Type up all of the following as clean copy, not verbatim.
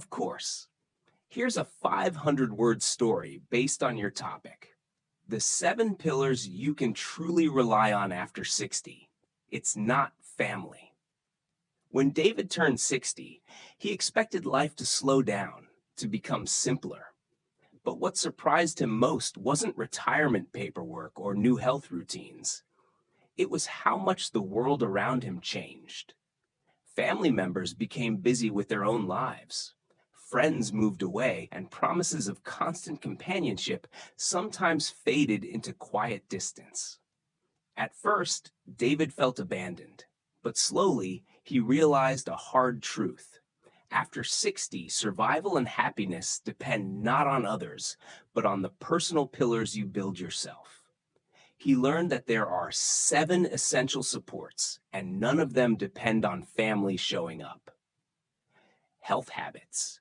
Of course. Here's a 500-word story based on your topic. The 7 pillars you can truly rely on after 60. It's not family. When David turned 60, he expected life to slow down, to become simpler. But what surprised him most wasn't retirement paperwork or new health routines. It was how much the world around him changed. Family members became busy with their own lives. Friends moved away, and promises of constant companionship sometimes faded into quiet distance. At first, David felt abandoned, but slowly he realized a hard truth. After 60, survival and happiness depend not on others, but on the personal pillars you build yourself. He learned that there are 7 essential supports, and none of them depend on family showing up. Health habits.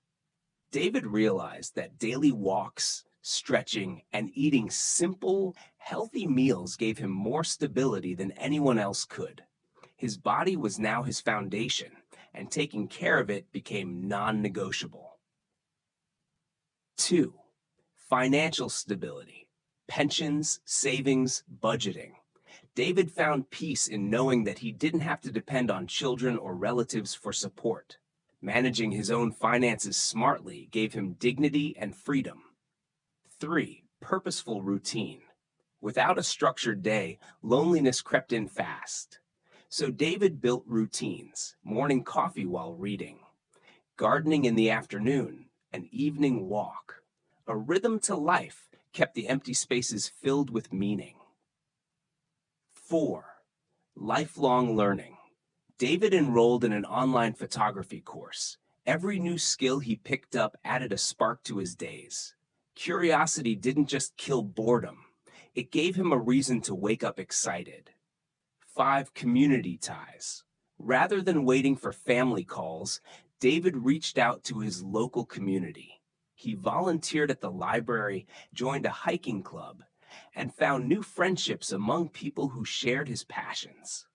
David realized that daily walks, stretching, and eating simple, healthy meals gave him more stability than anyone else could. His body was now his foundation, and taking care of it became non-negotiable. 2. Financial stability. Pensions, savings, budgeting. David found peace in knowing that he didn't have to depend on children or relatives for support. Managing his own finances smartly gave him dignity and freedom. 3. Purposeful routine. Without a structured day, loneliness crept in fast. So David built routines: morning coffee while reading, gardening in the afternoon, an evening walk. A rhythm to life kept the empty spaces filled with meaning. 4. Lifelong learning. David enrolled in an online photography course. Every new skill he picked up added a spark to his days. Curiosity didn't just kill boredom, it gave him a reason to wake up excited. 5. Community ties. Rather than waiting for family calls, David reached out to his local community. He volunteered at the library, joined a hiking club, and found new friendships among people who shared his passions.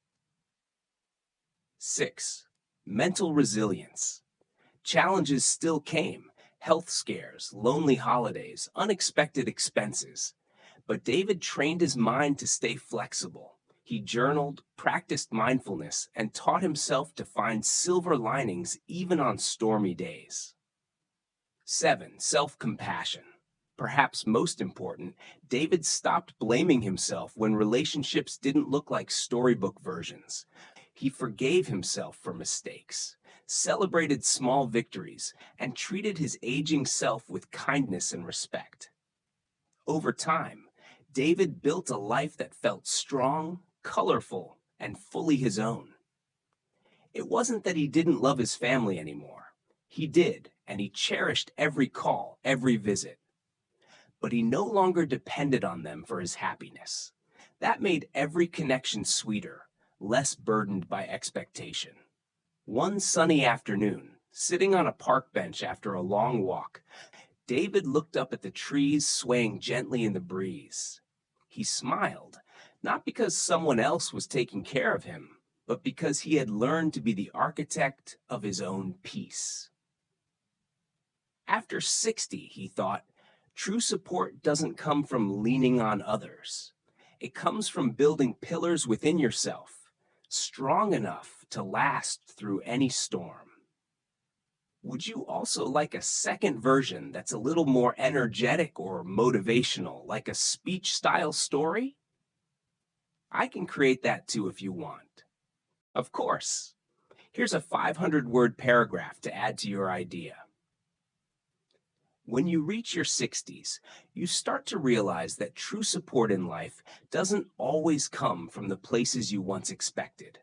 6. Mental resilience. Challenges still came: health scares, lonely holidays, unexpected expenses. But David trained his mind to stay flexible. He journaled, practiced mindfulness, and taught himself to find silver linings even on stormy days. 7. Self-compassion. Perhaps most important, David stopped blaming himself when relationships didn't look like storybook versions. He forgave himself for mistakes, celebrated small victories, and treated his aging self with kindness and respect. Over time, David built a life that felt strong, colorful, and fully his own. It wasn't that he didn't love his family anymore. He did, and he cherished every call, every visit. But he no longer depended on them for his happiness. That made every connection sweeter, less burdened by expectation. One sunny afternoon, sitting on a park bench after a long walk, David looked up at the trees swaying gently in the breeze. He smiled, not because someone else was taking care of him, but because he had learned to be the architect of his own peace. After 60, he thought, true support doesn't come from leaning on others. It comes from building pillars within yourself, strong enough to last through any storm. Would you also like a second version that's a little more energetic or motivational, like a speech-style story? I can create that too if you want. Of course. Here's a 500-word paragraph to add to your idea. When you reach your 60s, you start to realize that true support in life doesn't always come from the places you once expected.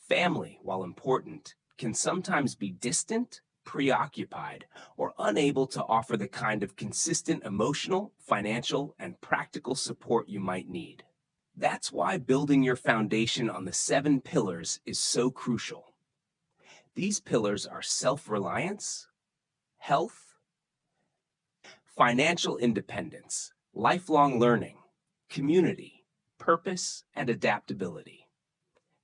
Family, while important, can sometimes be distant, preoccupied, or unable to offer the kind of consistent emotional, financial, and practical support you might need. That's why building your foundation on the 7 pillars is so crucial. These pillars are self-reliance, health, financial independence, lifelong learning, community, purpose, and adaptability.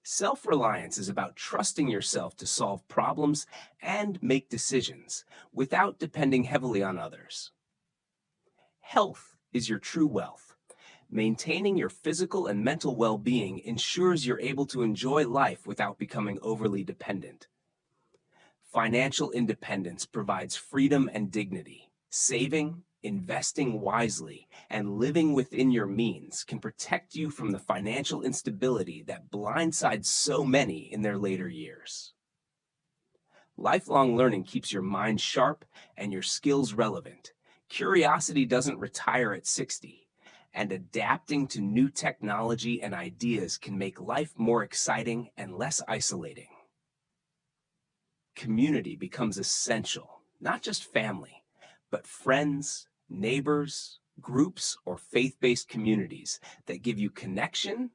Self-reliance is about trusting yourself to solve problems and make decisions without depending heavily on others. Health is your true wealth. Maintaining your physical and mental well-being ensures you're able to enjoy life without becoming overly dependent. Financial independence provides freedom and dignity. Saving, investing wisely, and living within your means can protect you from the financial instability that blindsides so many in their later years. Lifelong learning keeps your mind sharp and your skills relevant. Curiosity doesn't retire at 60, and adapting to new technology and ideas can make life more exciting and less isolating. Community becomes essential, not just family, but friends, neighbors, groups, or faith-based communities that give you connection,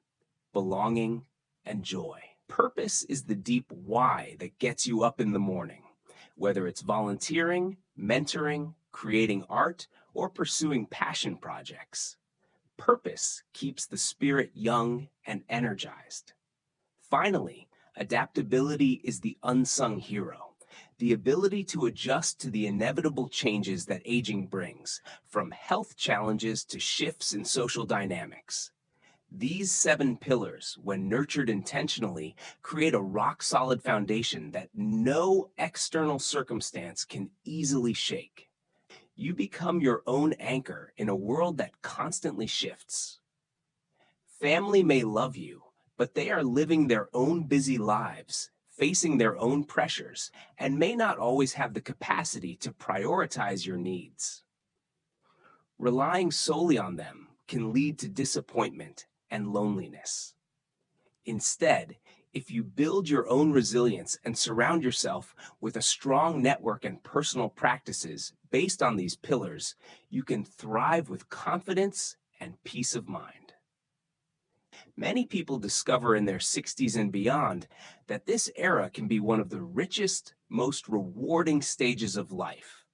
belonging, and joy. Purpose is the deep why that gets you up in the morning, whether it's volunteering, mentoring, creating art, or pursuing passion projects. Purpose keeps the spirit young and energized. Finally, adaptability is the unsung hero, the ability to adjust to the inevitable changes that aging brings, from health challenges to shifts in social dynamics. These 7 pillars, when nurtured intentionally, create a rock-solid foundation that no external circumstance can easily shake. You become your own anchor in a world that constantly shifts. Family may love you, but they are living their own busy lives, facing their own pressures, and may not always have the capacity to prioritize your needs. Relying solely on them can lead to disappointment and loneliness. Instead, if you build your own resilience and surround yourself with a strong network and personal practices based on these pillars, you can thrive with confidence and peace of mind. Many people discover in their 60s and beyond that this era can be one of the richest, most rewarding stages of life,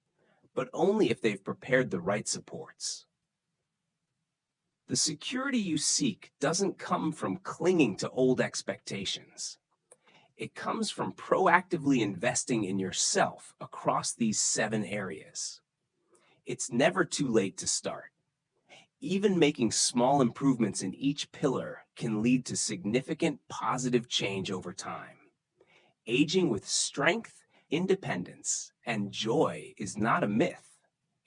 but only if they've prepared the right supports. The security you seek doesn't come from clinging to old expectations. It comes from proactively investing in yourself across these 7 areas. It's never too late to start. Even making small improvements in each pillar can lead to significant positive change over time. Aging with strength, independence, and joy is not a myth.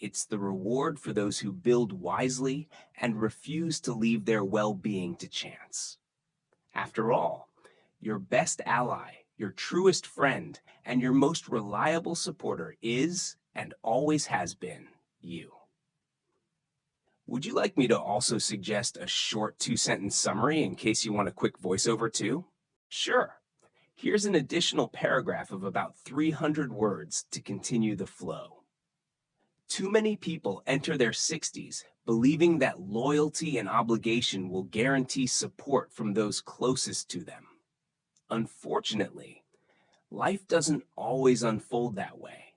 It's the reward for those who build wisely and refuse to leave their well-being to chance. After all, your best ally, your truest friend, and your most reliable supporter is, and always has been, you. Would you like me to also suggest a short 2-sentence summary in case you want a quick voiceover too? Sure. Here's an additional paragraph of about 300 words to continue the flow. Too many people enter their 60s believing that loyalty and obligation will guarantee support from those closest to them. Unfortunately, life doesn't always unfold that way.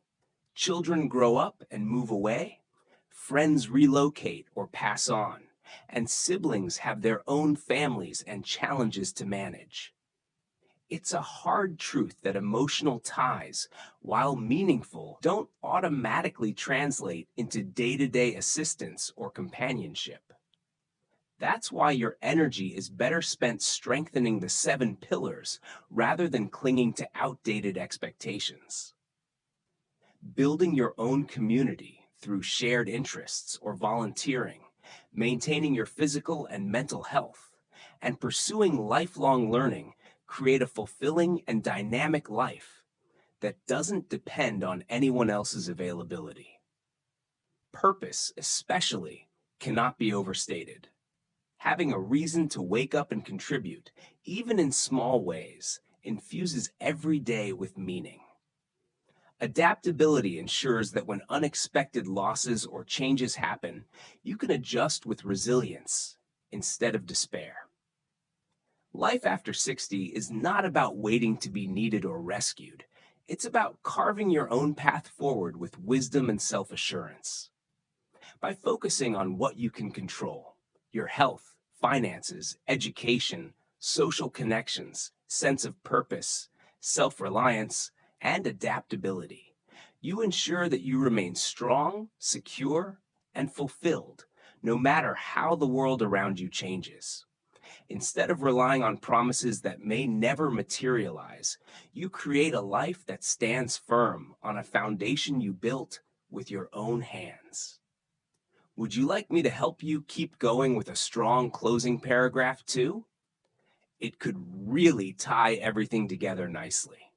Children grow up and move away, friends relocate or pass on, and siblings have their own families and challenges to manage. It's a hard truth that emotional ties, while meaningful, don't automatically translate into day-to-day assistance or companionship. That's why your energy is better spent strengthening the 7 pillars rather than clinging to outdated expectations. Building your own community through shared interests or volunteering, maintaining your physical and mental health, and pursuing lifelong learning create a fulfilling and dynamic life that doesn't depend on anyone else's availability. Purpose, especially, cannot be overstated. Having a reason to wake up and contribute, even in small ways, infuses every day with meaning. Adaptability ensures that when unexpected losses or changes happen, you can adjust with resilience instead of despair. Life after 60 is not about waiting to be needed or rescued. It's about carving your own path forward with wisdom and self-assurance. By focusing on what you can control, your health, finances, education, social connections, sense of purpose, self-reliance, and adaptability. You ensure that you remain strong, secure, and fulfilled, no matter how the world around you changes. Instead of relying on promises that may never materialize, you create a life that stands firm on a foundation you built with your own hands. Would you like me to help you keep going with a strong closing paragraph too? It could really tie everything together nicely.